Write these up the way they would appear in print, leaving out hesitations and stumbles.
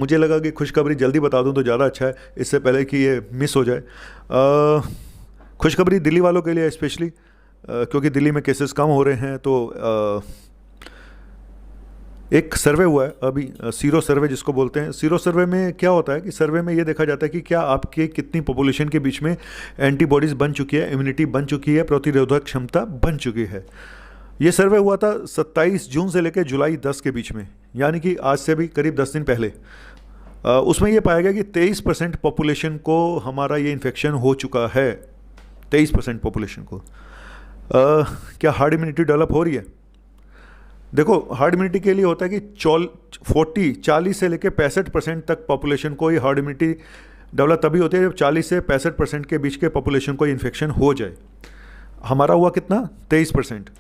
मुझे लगा कि खुशखबरी जल्दी बता दूं तो ज़्यादा अच्छा है, इससे पहले कि ये मिस हो जाए। खुशखबरी दिल्ली वालों के लिए स्पेशली, क्योंकि दिल्ली में केसेस कम हो रहे हैं। तो एक सर्वे हुआ है अभी, सीरो सर्वे जिसको बोलते हैं। सीरो सर्वे में क्या होता है कि सर्वे में ये देखा जाता है कि क्या आपके कितनी पॉपुलेशन के बीच में एंटीबॉडीज़ बन चुकी है, इम्यूनिटी बन चुकी है, प्रतिरोधक क्षमता बन चुकी है। ये सर्वे हुआ था 27 जून से लेकर जुलाई 10 के बीच में, यानी कि आज से भी करीब 10 दिन पहले। उसमें ये पाया गया कि 23% पॉपुलेशन को हमारा ये इन्फेक्शन हो चुका है। 23% पॉपुलेशन को। क्या हार्ड इम्यूनिटी डेवलप हो रही है? देखो, हार्ड इम्यूनिटी के लिए होता है कि 40 से लेकर 65% तक पॉपुलेशन को ये हार्ड इम्यूनिटी डेवलप तभी होती है जब 40 से 65% के बीच के पॉपुलेशन को इन्फेक्शन हो जाए। हमारा हुआ कितना? 23%।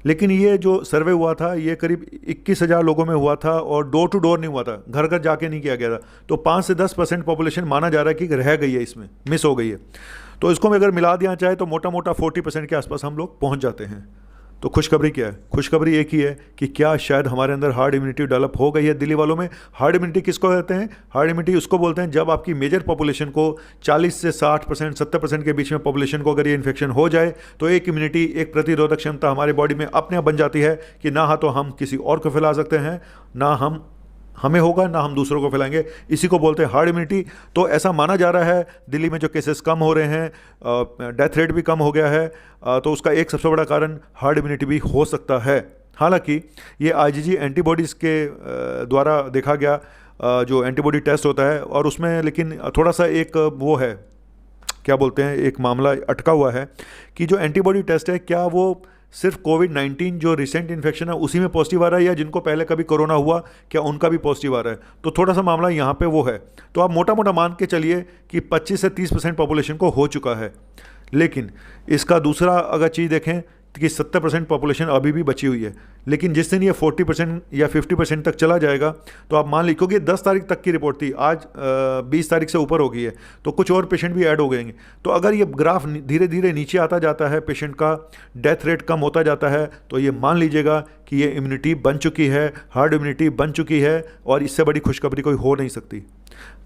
लेकिन ये जो सर्वे हुआ था ये करीब 21,000 लोगों में हुआ था और डोर टू डोर नहीं हुआ था, घर घर जाके नहीं किया गया था। तो 5 से 10% पॉपुलेशन माना जा रहा है कि रह गई है, इसमें मिस हो गई है। तो इसको अगर मिला दिया जाए तो मोटा मोटा 40% के आसपास हम लोग पहुंच जाते हैं। तो खुशखबरी क्या है? खुशखबरी एक ही है कि क्या शायद हमारे अंदर हार्ड इम्यूनिटी डेवलप हो गई है दिल्ली वालों में। हार्ड इम्यूनिटी किसको कहते हैं? हार्ड इम्यूनिटी उसको बोलते हैं जब आपकी मेजर पॉपुलेशन को 40 से 60%, 70% के बीच में पॉपुलेशन को अगर ये इन्फेक्शन हो जाए तो एक इम्यूनिटी, एक प्रतिरोधक क्षमता हमारे बॉडी में अपने आप बन जाती है कि ना तो हम किसी और को फैला सकते हैं, ना हमें होगा, ना हम दूसरों को फैलाएंगे। इसी को बोलते हैं हार्ड इम्यूनिटी। तो ऐसा माना जा रहा है दिल्ली में जो केसेस कम हो रहे हैं, डेथ रेट भी कम हो गया है, तो उसका एक सबसे बड़ा कारण हार्ड इम्यूनिटी भी हो सकता है। हालांकि ये आईजीजी एंटीबॉडीज़ के द्वारा देखा गया जो एंटीबॉडी टेस्ट होता है, और उसमें लेकिन थोड़ा सा एक वो है, क्या बोलते हैं, एक मामला अटका हुआ है कि जो एंटीबॉडी टेस्ट है क्या वो सिर्फ कोविड-19 जो रिसेंट इन्फेक्शन है उसी में पॉजिटिव आ रहा है, या जिनको पहले कभी कोरोना हुआ क्या उनका भी पॉजिटिव आ रहा है। तो थोड़ा सा मामला यहाँ पे वो है। तो आप मोटा मोटा मान के चलिए कि 25 से 30% पॉपुलेशन को हो चुका है। लेकिन इसका दूसरा अगर चीज़ देखें कि 70% पॉपुलेशन अभी भी बची हुई है। लेकिन जिस दिन ये 40% या 50% तक चला जाएगा तो आप मान लीजिए, क्योंकि 10 तारीख तक की रिपोर्ट थी, आज 20 तारीख से ऊपर हो गई है, तो कुछ और पेशेंट भी ऐड हो गएंगे। तो अगर ये ग्राफ धीरे धीरे नीचे आता जाता है, पेशेंट का डेथ रेट कम होता जाता है, तो ये मान लीजिएगा कि ये इम्यूनिटी बन चुकी है, हार्ड इम्यूनिटी बन चुकी है, और इससे बड़ी खुशखबरी कोई हो नहीं सकती।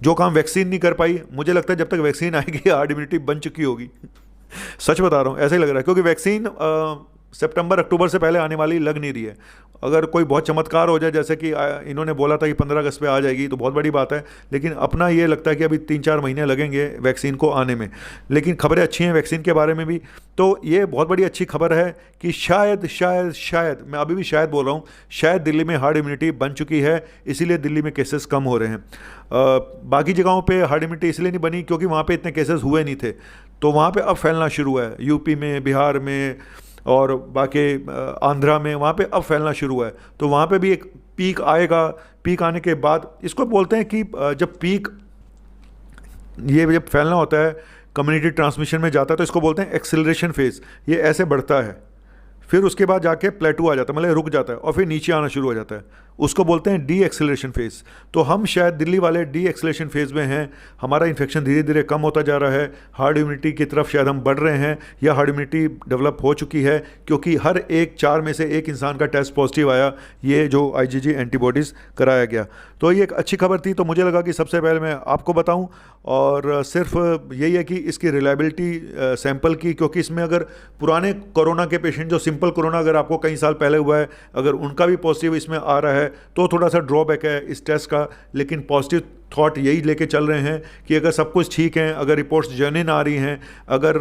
जो काम वैक्सीन नहीं कर पाई, मुझे लगता है जब तक वैक्सीन आएगी हार्ड इम्यूनिटी बन चुकी होगी। सच बता रहा हूँ, ऐसा ही लग रहा है, क्योंकि वैक्सीन सितंबर अक्टूबर से पहले आने वाली लग नहीं रही है। अगर कोई बहुत चमत्कार हो जाए, जैसे कि इन्होंने बोला था कि 15 अगस्त पे आ जाएगी, तो बहुत बड़ी बात है। लेकिन अपना ये लगता है कि अभी 3-4 महीने लगेंगे वैक्सीन को आने में। लेकिन खबरें अच्छी हैं वैक्सीन के बारे में भी। तो ये बहुत बड़ी अच्छी खबर है कि शायद शायद शायद, मैं अभी भी शायद बोल रहा हूँ, शायद दिल्ली में हार्ड इम्यूनिटी बन चुकी है, इसीलिए दिल्ली में केसेस कम हो रहे हैं। बाकी जगहों पे हार्ड इम्यूनिटी इसलिए नहीं बनी क्योंकि वहाँ पे इतने केसेस हुए नहीं थे, तो वहाँ पे अब फैलना शुरू हुआ है। यूपी में, बिहार में और बाकी आंध्रा में, वहाँ पे अब फैलना शुरू हुआ है। तो वहाँ पे भी एक पीक आएगा। पीक आने के बाद इसको बोलते हैं कि जब पीक, ये जब फैलना होता है, कम्युनिटी ट्रांसमिशन में जाता है, तो इसको बोलते हैं एक्सेलरेशन फेज। ये ऐसे बढ़ता है, फिर उसके बाद जाके प्लेटू आ जाता है, मतलब रुक जाता है, और फिर नीचे आना शुरू हो जाता है। उसको बोलते हैं डी एक्सेलरेशन फेज। तो हम शायद दिल्ली वाले डी एक्सेलरेशन फेज में हैं। हमारा इन्फेक्शन धीरे धीरे कम होता जा रहा है, हार्ड इम्यूनिटी की तरफ शायद हम बढ़ रहे हैं, या हार्ड इम्यूनिटी डेवलप हो चुकी है, क्योंकि हर एक 4 में से 1 इंसान का टेस्ट पॉजिटिव आया, ये जो आईजीजी एंटीबॉडीज़ कराया गया। तो ये एक अच्छी खबर थी। तो मुझे लगा कि सबसे पहले मैं आपको बताऊं, और सिर्फ यही है कि इसकी रिलायबिलिटी सैंपल की, क्योंकि इसमें अगर पुराने कोरोना के पेशेंट, जो सिंपल कोरोना अगर आपको कई साल पहले हुआ है, अगर उनका भी पॉजिटिव इसमें आ रहा है तो थोड़ा सा ड्रॉबैक है इस टेस्ट का। लेकिन पॉजिटिव थॉट यही लेके चल रहे हैं कि अगर सब कुछ ठीक है, अगर रिपोर्ट्स जेन्युइन आ रही हैं, अगर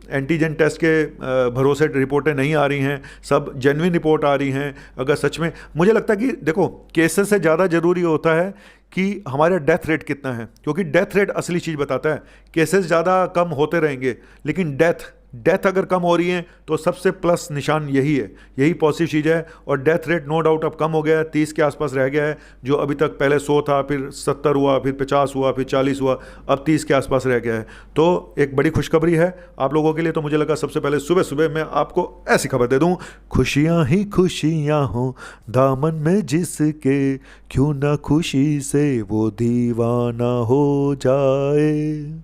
एंटीजन टेस्ट के भरोसे रिपोर्टें नहीं आ रही हैं, सब जेन्युइन रिपोर्ट आ रही हैं, अगर सच में, मुझे लगता है कि देखो, केसेस से ज़्यादा ज़रूरी होता है कि हमारा डेथ रेट कितना है, क्योंकि डेथ रेट असली चीज़ बताता है। केसेस ज़्यादा कम होते रहेंगे, लेकिन डेथ अगर कम हो रही है तो सबसे प्लस निशान यही है, यही पॉजिटिव चीज़ है। और डेथ रेट नो डाउट अब कम हो गया है, 30 के आसपास रह गया है, जो अभी तक पहले 100 था, फिर 70 हुआ, फिर 50 हुआ, फिर 40 हुआ, अब 30 के आसपास रह गया है। तो एक बड़ी खुशखबरी है आप लोगों के लिए। तो मुझे लगा सबसे पहले सुबह सुबह मैं आपको ऐसी खबर दे दूं, खुशियां ही खुशियां हो दामन में जिसके, क्यों ना खुशी से वो दीवाना हो जाए।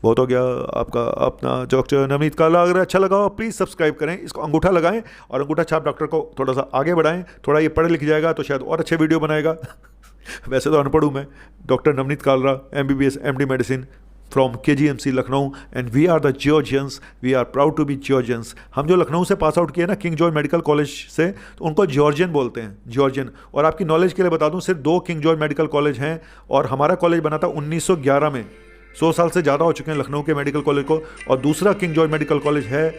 बहुत हो गया आपका अपना डॉक्टर नवनीत का। अगर अच्छा लगा हो प्लीज़ सब्सक्राइब करें, इसको अंगूठा लगाएं, और अंगूठा छाप डॉक्टर को थोड़ा सा आगे बढ़ाएं। थोड़ा ये पढ़ लिख जाएगा तो शायद और अच्छे वीडियो बनाएगा। वैसे तो अनपढ़ हूँ मैं। Doctor Navneet Kalra, MBBS MD medicine from KGMC Lucknow, and we are the Georgians, we are proud to be Georgians. हम जो लखनऊ से पास आउट किए ना किंग जॉर्ज मेडिकल कॉलेज से, तो उनको जॉर्जियन बोलते हैं, जॉर्जियन। और आपकी नॉलेज के लिए बता दूं, सिर्फ 2 किंग जॉर्ज मेडिकल कॉलेज हैं, और हमारा कॉलेज बना था 1911 में। 100 साल से ज़्यादा हो चुके हैं लखनऊ के मेडिकल कॉलेज को। और दूसरा किंग जॉर्ज मेडिकल कॉलेज है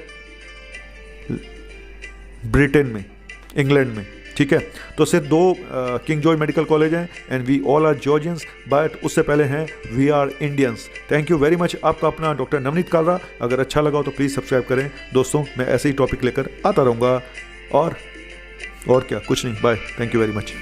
ब्रिटेन में, इंग्लैंड में, ठीक है। तो सिर्फ 2 किंग जॉर्ज मेडिकल कॉलेज हैं, and we all are Georgians, but उससे पहले हैं we are Indians. Thank you very much. आपका अपना डॉक्टर नवनीत कालरा। अगर अच्छा लगा हो तो प्लीज़ सब्सक्राइब करें दोस्तों, मैं ऐसे ही टॉपिक लेकर आता रहूँगा। और क्या, कुछ नहीं, bye, thank you very much.